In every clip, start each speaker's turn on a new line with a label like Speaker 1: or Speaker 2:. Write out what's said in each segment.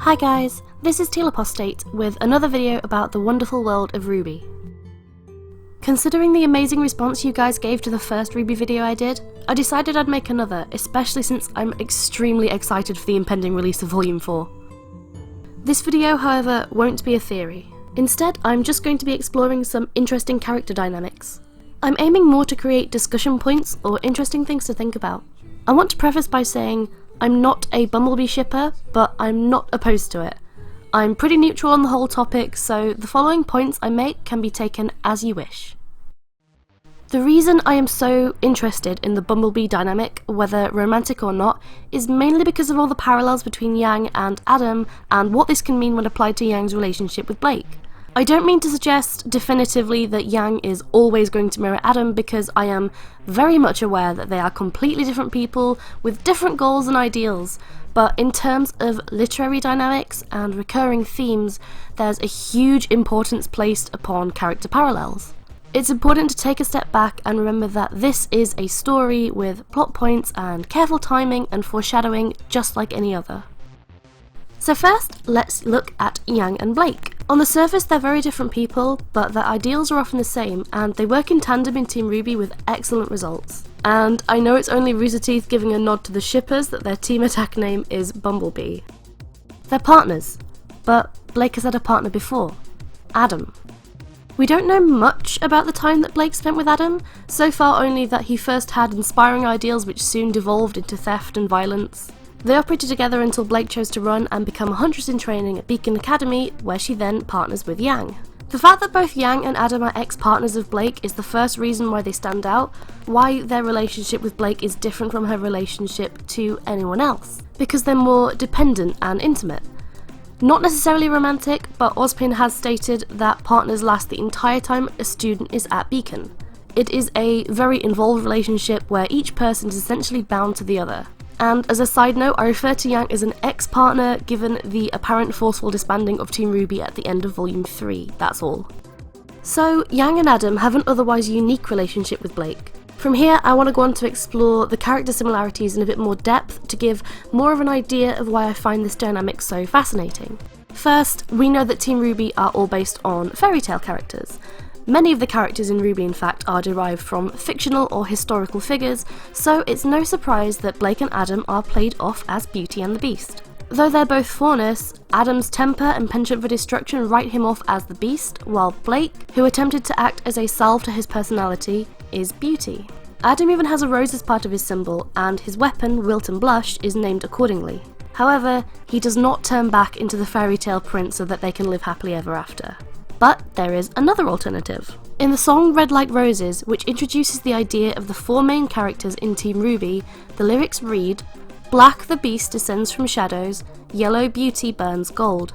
Speaker 1: Hi guys, this is Telepostate with another video about the wonderful world of RWBY. Considering the amazing response you guys gave to the first RWBY video I did, I decided I'd make another, especially since I'm extremely excited for the impending release of Volume 4. This video, however, won't be a theory. Instead, I'm just going to be exploring some interesting character dynamics. I'm aiming more to create discussion points or interesting things to think about. I want to preface by saying I'm not a Bumbleby shipper, but I'm not opposed to it. I'm pretty neutral on the whole topic, so the following points I make can be taken as you wish. The reason I am so interested in the Bumblebee dynamic, whether romantic or not, is mainly because of all the parallels between Yang and Adam and what this can mean when applied to Yang's relationship with Blake. I don't mean to suggest definitively that Yang is always going to mirror Adam, because I am very much aware that they are completely different people with different goals and ideals, but in terms of literary dynamics and recurring themes, there's a huge importance placed upon character parallels. It's important to take a step back and remember that this is a story with plot points and careful timing and foreshadowing just like any other. So first, let's look at Yang and Blake. On the surface they're very different people, but their ideals are often the same, and they work in tandem in Team RWBY with excellent results. And I know it's only Rooster Teeth giving a nod to the shippers that their team attack name is Bumbleby. They're partners, but Blake has had a partner before, Adam. We don't know much about the time that Blake spent with Adam, so far only that he first had inspiring ideals which soon devolved into theft and violence. They operated together until Blake chose to run and become a huntress in training at Beacon Academy, where she then partners with Yang. The fact that both Yang and Adam are ex-partners of Blake is the first reason why they stand out, why their relationship with Blake is different from her relationship to anyone else, because they're more dependent and intimate. Not necessarily romantic, but Ozpin has stated that partners last the entire time a student is at Beacon. It is a very involved relationship where each person is essentially bound to the other. And as a side note, I refer to Yang as an ex-partner given the apparent forceful disbanding of Team RWBY at the end of Volume 3, that's all. So, Yang and Adam have an otherwise unique relationship with Blake. From here, I want to go on to explore the character similarities in a bit more depth to give more of an idea of why I find this dynamic so fascinating. First, we know that Team RWBY are all based on fairy tale characters. Many of the characters in RWBY, in fact, are derived from fictional or historical figures, so it's no surprise that Blake and Adam are played off as Beauty and the Beast. Though they're both faunus, Adam's temper and penchant for destruction write him off as the Beast, while Blake, who attempted to act as a salve to his personality, is Beauty. Adam even has a rose as part of his symbol, and his weapon, Wilton Blush, is named accordingly. However, he does not turn back into the fairy tale prince so that they can live happily ever after. But there is another alternative. In the song Red Like Roses, which introduces the idea of the four main characters in Team RWBY, the lyrics read, "Black the beast descends from shadows, yellow beauty burns gold."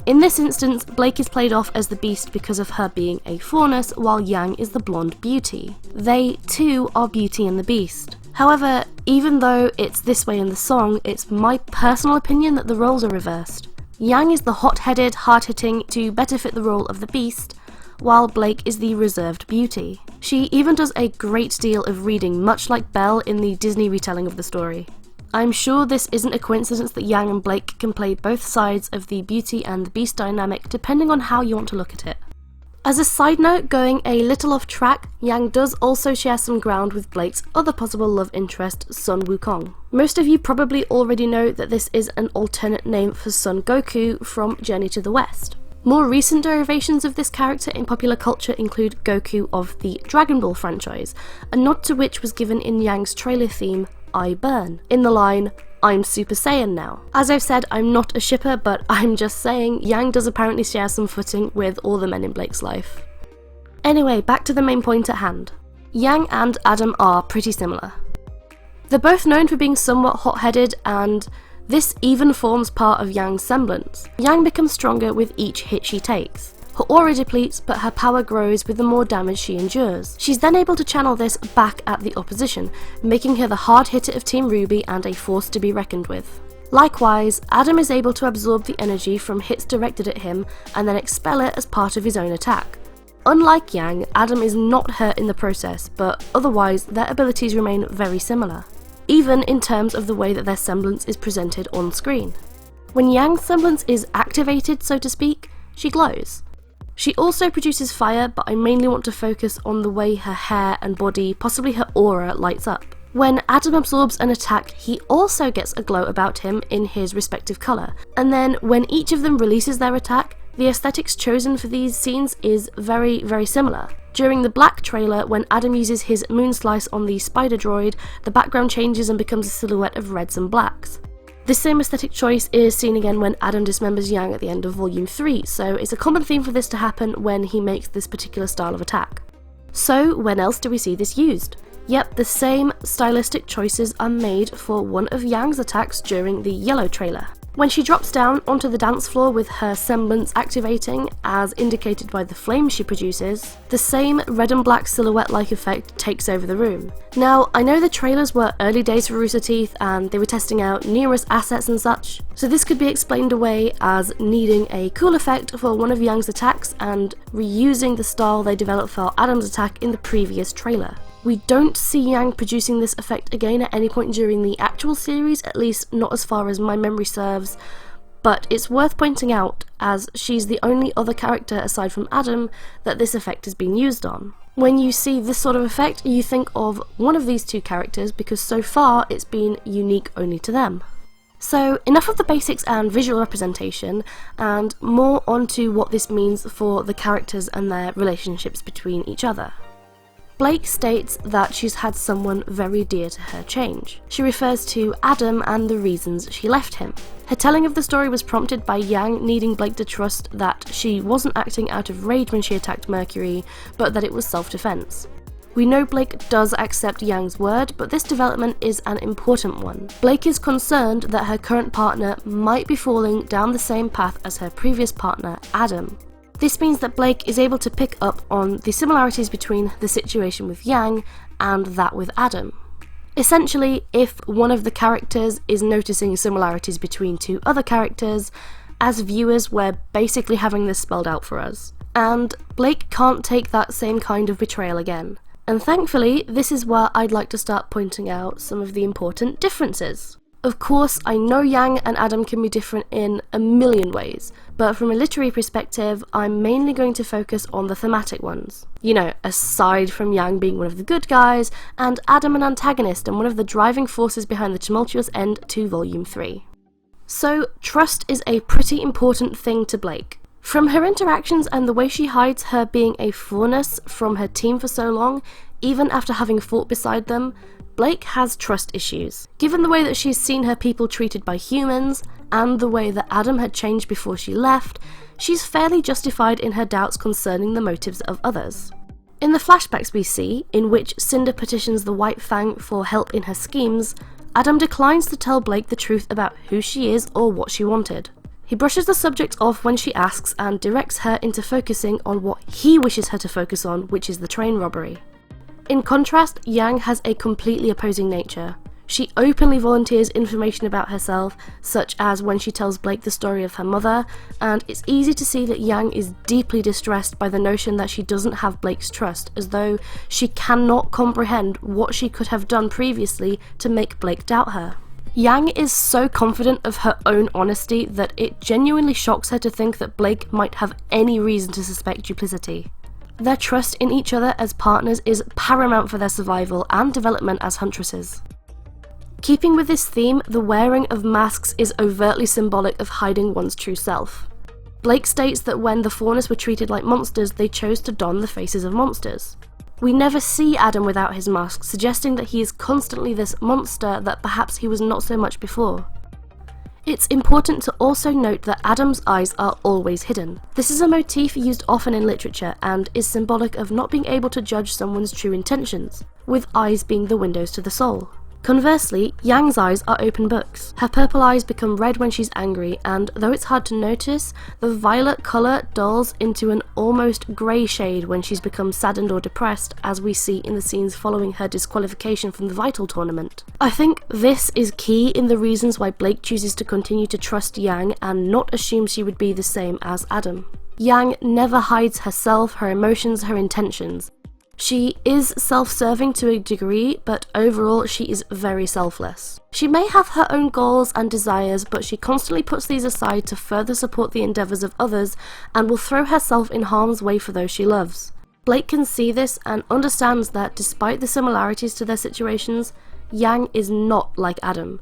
Speaker 1: In this instance, Blake is played off as the Beast because of her being a faunus, while Yang is the blonde Beauty. They, too, are Beauty and the Beast. However, even though it's this way in the song, it's my personal opinion that the roles are reversed. Yang is the hot-headed, hard-hitting to better fit the role of the Beast, while Blake is the reserved Beauty. She even does a great deal of reading, much like Belle in the Disney retelling of the story. I'm sure this isn't a coincidence that Yang and Blake can play both sides of the Beauty and the Beast dynamic depending on how you want to look at it. As a side note, going a little off track, Yang does also share some ground with Blake's other possible love interest, Sun Wukong. Most of you probably already know that this is an alternate name for Son Goku from Journey to the West. More recent derivations of this character in popular culture include Goku of the Dragon Ball franchise, a nod to which was given in Yang's trailer theme, I Burn, in the line, "I'm Super Saiyan now." As I've said, I'm not a shipper, but I'm just saying Yang does apparently share some footing with all the men in Blake's life. Anyway, back to the main point at hand. Yang and Adam are pretty similar. They're both known for being somewhat hot-headed, and this even forms part of Yang's semblance. Yang becomes stronger with each hit she takes. Her aura depletes, but her power grows with the more damage she endures. She's then able to channel this back at the opposition, making her the hard hitter of Team RWBY and a force to be reckoned with. Likewise, Adam is able to absorb the energy from hits directed at him and then expel it as part of his own attack. Unlike Yang, Adam is not hurt in the process, but otherwise their abilities remain very similar, even in terms of the way that their semblance is presented on screen. When Yang's semblance is activated, so to speak, she glows. She also produces fire, but I mainly want to focus on the way her hair and body, possibly her aura, lights up. When Adam absorbs an attack, he also gets a glow about him in his respective colour. And then when each of them releases their attack, the aesthetics chosen for these scenes is very, very similar. During the Black trailer, when Adam uses his moon slice on the spider droid, the background changes and becomes a silhouette of reds and blacks. This same aesthetic choice is seen again when Adam dismembers Yang at the end of Volume 3, so it's a common theme for this to happen when he makes this particular style of attack. So when else do we see this used? Yep, the same stylistic choices are made for one of Yang's attacks during the Yellow trailer. When she drops down onto the dance floor with her semblance activating, as indicated by the flames she produces, the same red and black silhouette-like effect takes over the room. Now, I know the trailers were early days for Rooster Teeth and they were testing out numerous assets and such, so this could be explained away as needing a cool effect for one of Yang's attacks and reusing the style they developed for Adam's attack in the previous trailer. We don't see Yang producing this effect again at any point during the actual series, at least not as far as my memory serves, but it's worth pointing out as she's the only other character aside from Adam that this effect has been used on. When you see this sort of effect, you think of one of these two characters because so far it's been unique only to them. So enough of the basics and visual representation, and more onto what this means for the characters and their relationships between each other. Blake states that she's had someone very dear to her change. She refers to Adam and the reasons she left him. Her telling of the story was prompted by Yang needing Blake to trust that she wasn't acting out of rage when she attacked Mercury, but that it was self-defense. We know Blake does accept Yang's word, but this development is an important one. Blake is concerned that her current partner might be falling down the same path as her previous partner, Adam. This means that Blake is able to pick up on the similarities between the situation with Yang and that with Adam. Essentially, if one of the characters is noticing similarities between two other characters, as viewers we're basically having this spelled out for us. And Blake can't take that same kind of betrayal again. And thankfully, this is where I'd like to start pointing out some of the important differences. Of course, I know Yang and Adam can be different in a million ways, but from a literary perspective, I'm mainly going to focus on the thematic ones. You know, aside from Yang being one of the good guys, and Adam an antagonist and one of the driving forces behind the tumultuous end to Volume 3. So, trust is a pretty important thing to Blake. From her interactions and the way she hides her being a fourness from her team for so long, even after having fought beside them, Blake has trust issues. Given the way that she's seen her people treated by humans, and the way that Adam had changed before she left, she's fairly justified in her doubts concerning the motives of others. In the flashbacks we see, in which Cinder petitions the White Fang for help in her schemes, Adam declines to tell Blake the truth about who she is or what she wanted. He brushes the subject off when she asks and directs her into focusing on what he wishes her to focus on, which is the train robbery. In contrast, Yang has a completely opposing nature. She openly volunteers information about herself, such as when she tells Blake the story of her mother, and it's easy to see that Yang is deeply distressed by the notion that she doesn't have Blake's trust, as though she cannot comprehend what she could have done previously to make Blake doubt her. Yang is so confident of her own honesty that it genuinely shocks her to think that Blake might have any reason to suspect duplicity. Their trust in each other as partners is paramount for their survival and development as huntresses. Keeping with this theme, the wearing of masks is overtly symbolic of hiding one's true self. Blake states that when the Faunus were treated like monsters, they chose to don the faces of monsters. We never see Adam without his mask, suggesting that he is constantly this monster that perhaps he was not so much before. It's important to also note that Adam's eyes are always hidden. This is a motif used often in literature and is symbolic of not being able to judge someone's true intentions, with eyes being the windows to the soul. Conversely, Yang's eyes are open books. Her purple eyes become red when she's angry, and though it's hard to notice, the violet colour dulls into an almost grey shade when she's become saddened or depressed, as we see in the scenes following her disqualification from the Vital tournament. I think this is key in the reasons why Blake chooses to continue to trust Yang and not assume she would be the same as Adam. Yang never hides herself, her emotions, her intentions. She is self-serving to a degree, but overall she is very selfless. She may have her own goals and desires, but she constantly puts these aside to further support the endeavours of others and will throw herself in harm's way for those she loves. Blake can see this and understands that despite the similarities to their situations, Yang is not like Adam.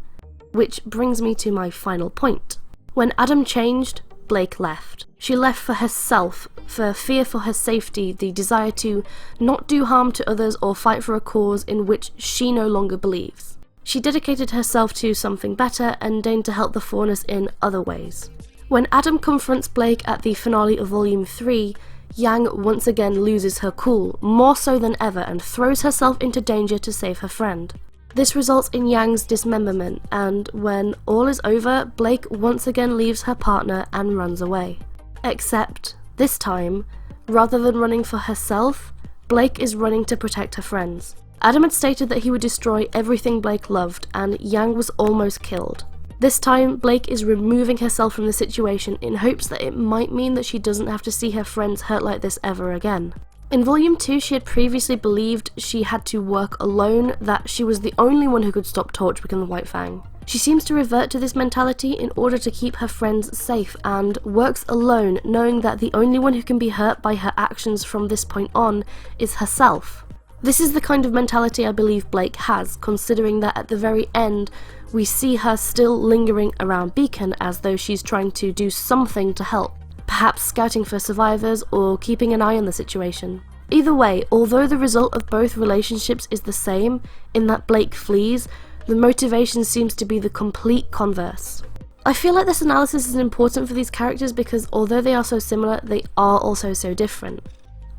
Speaker 1: Which brings me to my final point. When Adam changed, Blake left. She left for herself, for fear for her safety, the desire to not do harm to others or fight for a cause in which she no longer believes. She dedicated herself to something better and deigned to help the Faunus in other ways. When Adam confronts Blake at the finale of Volume 3, Yang once again loses her cool, more so than ever, and throws herself into danger to save her friend. This results in Yang's dismemberment, and when all is over, Blake once again leaves her partner and runs away. Except, this time, rather than running for herself, Blake is running to protect her friends. Adam had stated that he would destroy everything Blake loved, and Yang was almost killed. This time, Blake is removing herself from the situation in hopes that it might mean that she doesn't have to see her friends hurt like this ever again. In Volume 2, she had previously believed she had to work alone, that she was the only one who could stop Torchwick and the White Fang. She seems to revert to this mentality in order to keep her friends safe, and works alone, knowing that the only one who can be hurt by her actions from this point on is herself. This is the kind of mentality I believe Blake has, considering that at the very end, we see her still lingering around Beacon as though she's trying to do something to help. Perhaps scouting for survivors or keeping an eye on the situation. Either way, although the result of both relationships is the same, in that Blake flees, the motivation seems to be the complete converse. I feel like this analysis is important for these characters because although they are so similar, they are also so different.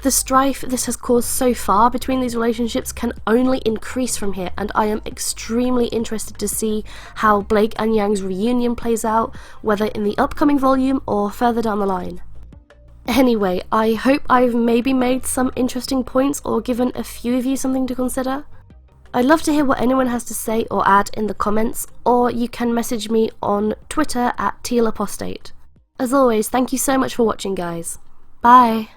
Speaker 1: The strife this has caused so far between these relationships can only increase from here, and I am extremely interested to see how Blake and Yang's reunion plays out, whether in the upcoming volume or further down the line. Anyway, I hope I've maybe made some interesting points or given a few of you something to consider. I'd love to hear what anyone has to say or add in the comments, or you can message me on Twitter at @tealapostate. As always, thank you so much for watching, guys. Bye!